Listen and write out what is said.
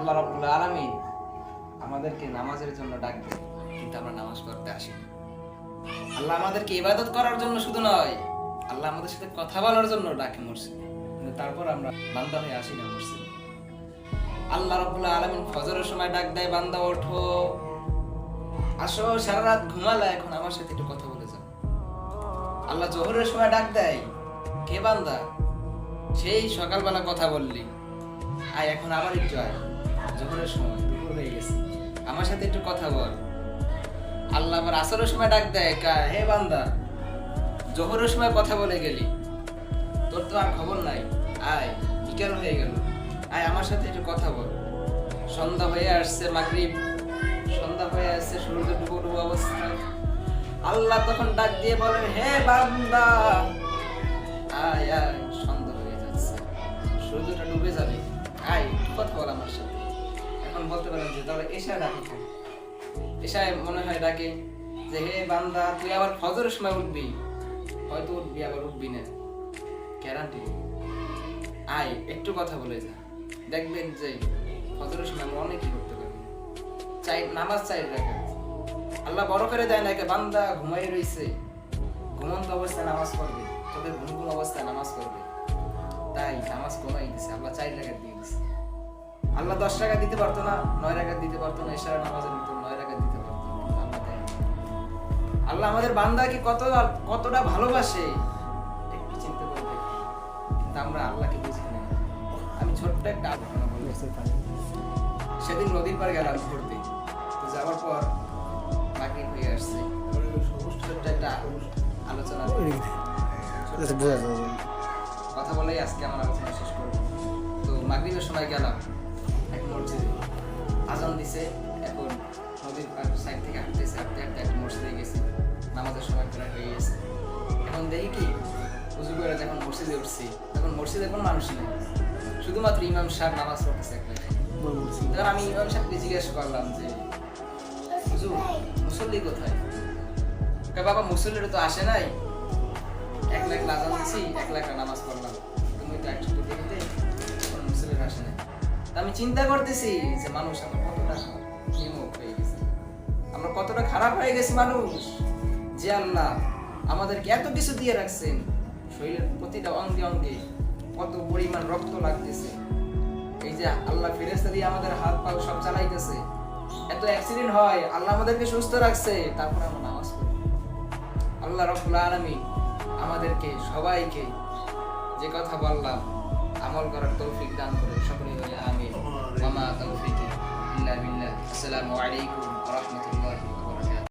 আল্লাহ রাব্বুল আলামিন আমাদেরকে নামাজের জন্য ডাক দেয়, কিন্তু আমরা নামাজ পড়তে আসি না। আল্লাহ আমাদেরকে ইবাদত করার জন্য শুধু নয়, আল্লাহ আমাদের সাথে কথা বলার জন্য ডাকে মসজিদে, কিন্তু তারপর আমরা বান্দা হয়ে আসি না মসজিদে। আল্লাহ রাব্বুল আলামিন ফজরের সময় ডাক দেয়, বান্দা ওঠো, আসো, সারা রাত ঘুমালে, এখন আমার সাথে একটু কথা বলে যাও। আল্লাহ জোহরের সময় ডাক দেয়, কে বান্দা, সেই সকালবেলা কথা বললি, আয় এখন আবার একটু আয়, জোহরের সময়, দুপুর হয়ে গেছে, আমার সাথে একটু কথা বল। আল্লাহ আবার আসরের সময় ডাক দেয়, হে বান্দা, জোহরের সময় কথা বলে গেলি, তোর তো আর খবর নাই, আয়, বিকেল হয়ে গেল, আয় আমার সাথে একটু কথা বল। সন্ধ্যা হয়ে আসছে, মাগরিব, সন্ধ্যা হয়ে আসছে, সূর্য ডুবো ডুবো অবস্থায় আল্লাহ তখন ডাক দিয়ে বলেন, হে বান্দা, আয় আয়, সন্ধ্যা হয়ে যাচ্ছে, সূর্যটা ডুবে যাবে, আয় একটু কথা বল আমার সাথে। এখন বলতে পারেন যে তাহলে এশা ডাকে, এশায় মনে হয় ডাকে যে হে বান্দা, তুই আবার ফজরের সময় উঠবি, হয়তো উঠবি, আবার উঠবি না, গ্যারান্টি, আয় একটু কথা বলে যা। দেখবেন যে ফজরের সময় আমরা অনেকই করতে পারি, নামাজ চাই রাখা, আল্লাহ বড় করে দেয় না, বান্দা ঘুমাই রয়েছে, ঘুমন্ত অবস্থায় নামাজ পড়বে, তোদের ঘুম অবস্থায় নামাজ পড়বে, তাই নামাজ কমাই দিছে, আল্লাহ 4 রাকাত দিয়ে দিছে। আল্লাহ 10 রাকাত দিতে পারতো না, 9 রাকাত দিতে পারতো না, এশার নামাজের মতো 9 রাকাত দিতে পারতো না, আল্লাহ দেয়। আল্লাহ আমাদের বান্দাকে কতটা ভালোবাসে একটু চিন্তা করে দেখি, কিন্তু আমরা আল্লাহকে বুঝি না। আমি ছোট্ট একটা ঘটনা বলি। সেদিন নদীর পাড়ে গেলাম ঘুরতে, তো যাওয়ার পর মাগরিব হয়ে আসছে, ছোট্ট একটা আলোচনা, কথা বলেই আজকে আমার আলোচনা শেষ করবো। তো মাগরিবের সময় গেলাম এক মসজিদে, আজান দিছে, এখন নদীর সাইড থেকে হাঁটতেছে, হাঁটতে হাঁটতে একটা মসজিদে গেছি, নামাজের সময় প্রায় হয়ে গেছে। এখন দেখি কি, উজু করে যখন মসজিদে উঠছি, তখন মসজিদে কোনো মানুষ নেই, শুধুমাত্র ইমাম সাহেব নামাজ পড়তেছে একলা। তখন আমি ইমাম সাহেবকে জিজ্ঞেস করলাম যে হুজুর, মুসল্লি কোথায়? বাবা, মুসল্লিরা তো আসে নাই, একলা একলা আজান দিচ্ছি, একলা একলা নামাজ পড়লাম, তুমি তো একটু দেখতে মুসল্লিরা আসে নাই। আমি চিন্তা করতেছি যে মানুষ আমরা কতটা নির্মুখ হয়ে গেছি, আমরা কতটা খারাপ হয়ে গেছি মানুষ, যে আল্লাহ আমাদেরকে এত কিছু দিয়ে রাখছেন, শরীরের প্রতিটা অঙ্গে অঙ্গে কত পরিমাণ রক্ত লাগতেছে, এই যে আল্লাহ ফেরেশতা দিয়ে আমাদের হাত পা সব চালাইতেছে, এত অ্যাক্সিডেন্ট হয়, আল্লাহ আমাদেরকে সুস্থ রাখছে, তারপর আমরা নামাজ পড়ি। আল্লাহ রাব্বুল আলামিন আমাদেরকে সবাইকে যে কথা বললাম আমল করার তৌফিক দান করে, সকলেই বলে আমিন। ওয়া মা তাওফীকি ইল্লা বিল্লাহ। আসসালামু আলাইকুম ওয়া রাহমাতুল্লাহ।